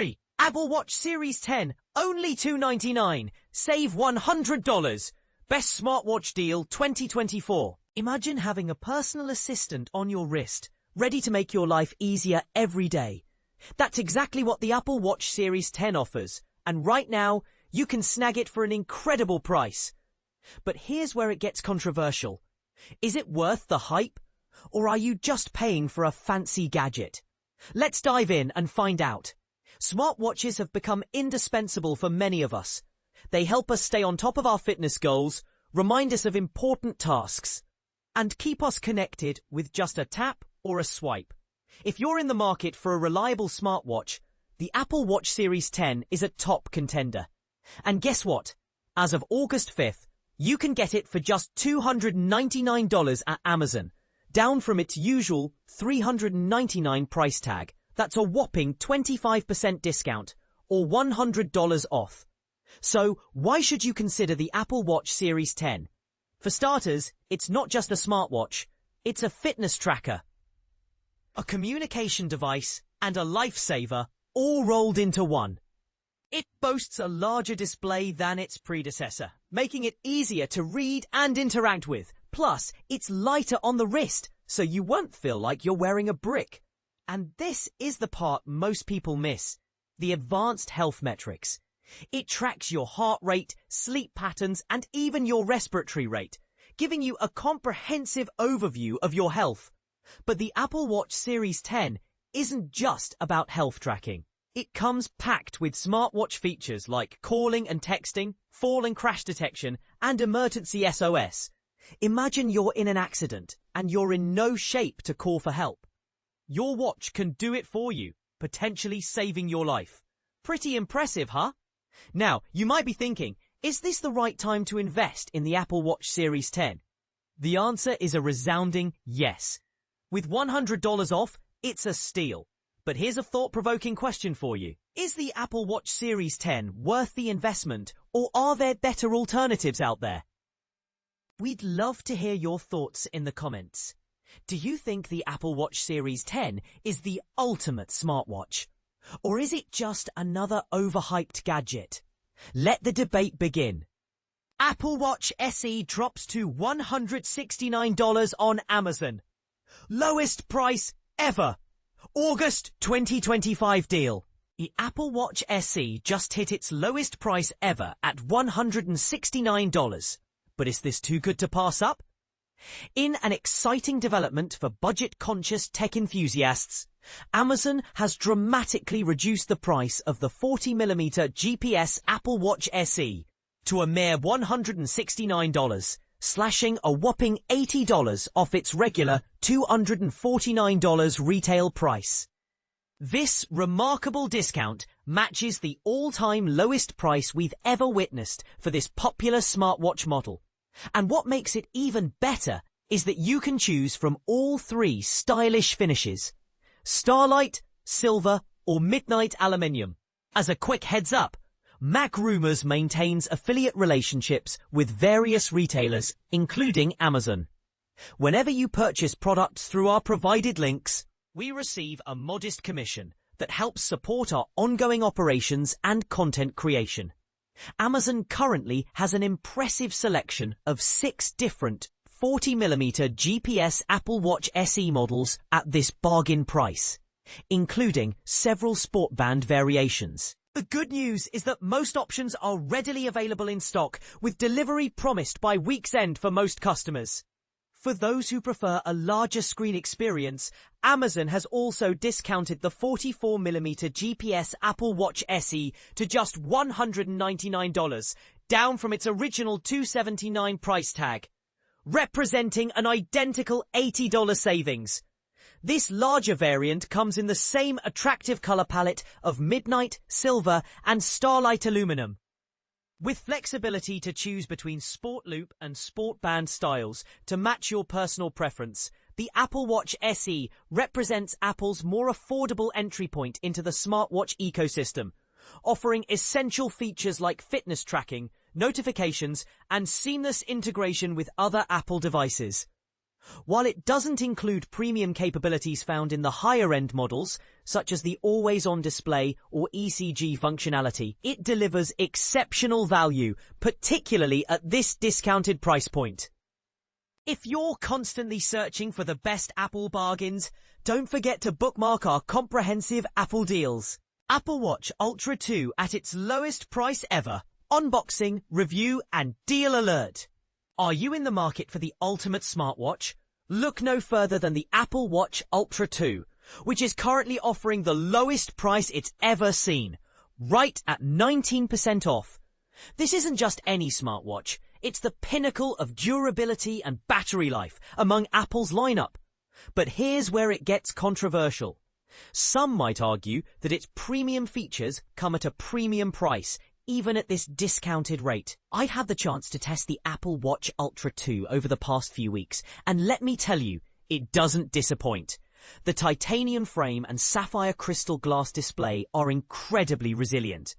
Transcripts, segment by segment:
Hurry! Apple Watch Series 10, only $299. Save $100. Best smartwatch deal 2024. Imagine having a personal assistant on your wrist, ready to make your life easier every day. That's exactly what the Apple Watch Series 10 offers, and right now, you can snag it for an incredible price. But here's where it gets controversial. Is it worth the hype? Or are you just paying for a fancy gadget? Let's dive in and find out. Smartwatches have become indispensable for many of us. They help us stay on top of our fitness goals, remind us of important tasks, and keep us connected with just a tap or a swipe. If you're in the market for a reliable smartwatch, the Apple Watch Series 10 is a top contender. And guess what? As of August 5th, you can get it for just $299 at Amazon, down from its usual $399 price tag. That's a whopping 25% discount, or $100 off. So why should you consider the Apple Watch Series 10? For starters, it's not just a smartwatch, it's a fitness tracker, a communication device, and a lifesaver, all rolled into one. It boasts a larger display than its predecessor, making it easier to read and interact with. Plus, it's lighter on the wrist, so you won't feel like you're wearing a brick. And this is the part most people miss, the advanced health metrics. It tracks your heart rate, sleep patterns, and even your respiratory rate, giving you a comprehensive overview of your health. But the Apple Watch Series 10 isn't just about health tracking. It comes packed with smartwatch features like calling and texting, fall and crash detection, and Emergency SOS. Imagine you're in an accident and you're in no shape to call for help. Your watch can do it for you, potentially saving your life. Pretty impressive, huh? Now, you might be thinking, is this the right time to invest in the Apple Watch Series 10? The answer is a resounding yes. With $100 off, it's a steal. But here's a thought-provoking question for you. Is the Apple Watch Series 10 worth the investment, or are there better alternatives out there? We'd love to hear your thoughts in the comments. Do you think the Apple Watch Series 10 is the ultimate smartwatch? Or is it just another overhyped gadget? Let the debate begin. Apple Watch SE drops to $169 on Amazon. Lowest price ever. August 2025 deal. The Apple Watch SE just hit its lowest price ever at $169. But is this too good to pass up? In an exciting development for budget-conscious tech enthusiasts, Amazon has dramatically reduced the price of the 40mm GPS Apple Watch SE to a mere $169, slashing a whopping $80 off its regular $249 retail price. This remarkable discount matches the all-time lowest price we've ever witnessed for this popular smartwatch model. And what makes it even better is that you can choose from all three stylish finishes: Starlight, Silver, or Midnight Aluminium. As a quick heads up, Mac Rumors maintains affiliate relationships with various retailers, including Amazon. Whenever you purchase products through our provided links, we receive a modest commission that helps support our ongoing operations and content creation. Amazon currently has an impressive selection of 6 different 40mm GPS Apple Watch SE models at this bargain price, including several sport band variations. The good news is that most options are readily available in stock, with delivery promised by week's end for most customers. For those who prefer a larger screen experience, Amazon has also discounted the 44mm GPS Apple Watch SE to just $199, down from its original $279 price tag, representing an identical $80 savings. This larger variant comes in the same attractive color palette of Midnight, Silver, and Starlight Aluminum. With flexibility to choose between Sport Loop and Sport Band styles to match your personal preference, the Apple Watch SE represents Apple's more affordable entry point into the smartwatch ecosystem, offering essential features like fitness tracking, notifications, and seamless integration with other Apple devices. While it doesn't include premium capabilities found in the higher-end models, such as the always-on display or ECG functionality, it delivers exceptional value, particularly at this discounted price point. If you're constantly searching for the best Apple bargains, don't forget to bookmark our comprehensive Apple deals. Apple Watch Ultra 2 at its lowest price ever. Unboxing, review, and deal alert. Are you in the market for the ultimate smartwatch? Look no further than the Apple Watch Ultra 2, which is currently offering the lowest price it's ever seen, right at 19% off. This isn't just any smartwatch, it's the pinnacle of durability and battery life among Apple's lineup. But here's where it gets controversial. Some might argue that its premium features come at a premium price, even at this discounted rate. I've had the chance to test the Apple Watch Ultra 2 over the past few weeks, and let me tell you, it doesn't disappoint. The titanium frame and sapphire crystal glass display are incredibly resilient.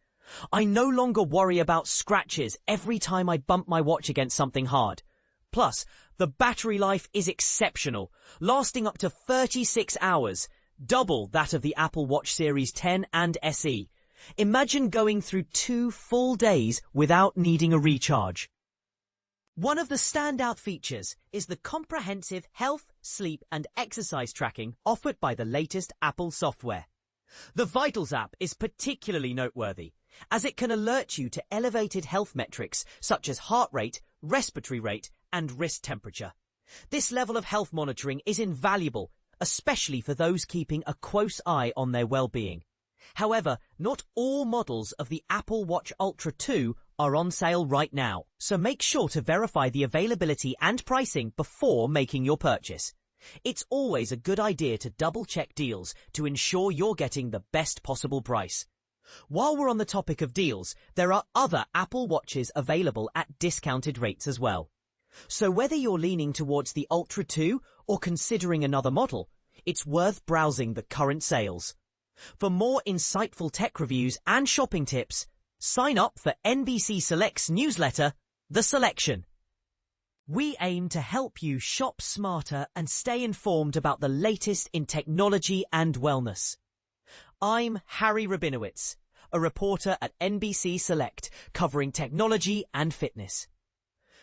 I no longer worry about scratches every time I bump my watch against something hard. Plus, the battery life is exceptional, lasting up to 36 hours, double that of the Apple Watch Series 10 and SE. Imagine going through 2 full days without needing a recharge. One of the standout features is the comprehensive health, sleep, and exercise tracking offered by the latest Apple software. The Vitals app is particularly noteworthy, as it can alert you to elevated health metrics such as heart rate, respiratory rate, and wrist temperature. This level of health monitoring is invaluable, especially for those keeping a close eye on their well-being. However, not all models of the Apple Watch Ultra 2 are on sale right now, so make sure to verify the availability and pricing before making your purchase. It's always a good idea to double-check deals to ensure you're getting the best possible price. While we're on the topic of deals, there are other Apple Watches available at discounted rates as well. So whether you're leaning towards the Ultra 2 or considering another model, it's worth browsing the current sales. For more insightful tech reviews and shopping tips, sign up for NBC Select's newsletter, The Selection. We aim to help you shop smarter and stay informed about the latest in technology and wellness. I'm Harry Rabinowitz, a reporter at NBC Select covering technology and fitness.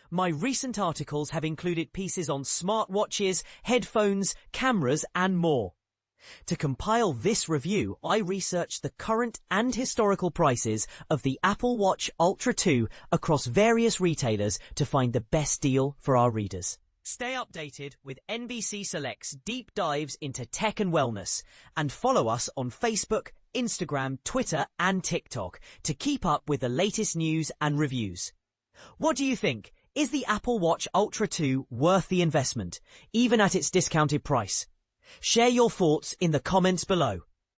My recent articles have included pieces on smartwatches, headphones, cameras, and more. To compile this review, I researched the current and historical prices of the Apple Watch Ultra 2 across various retailers to find the best deal for our readers. Stay updated with NBC Select's deep dives into tech and wellness, and follow us on Facebook, Instagram, Twitter, and TikTok to keep up with the latest news and reviews. What do you think? Is the Apple Watch Ultra 2 worth the investment, even at its discounted price? Share your thoughts in the comments below.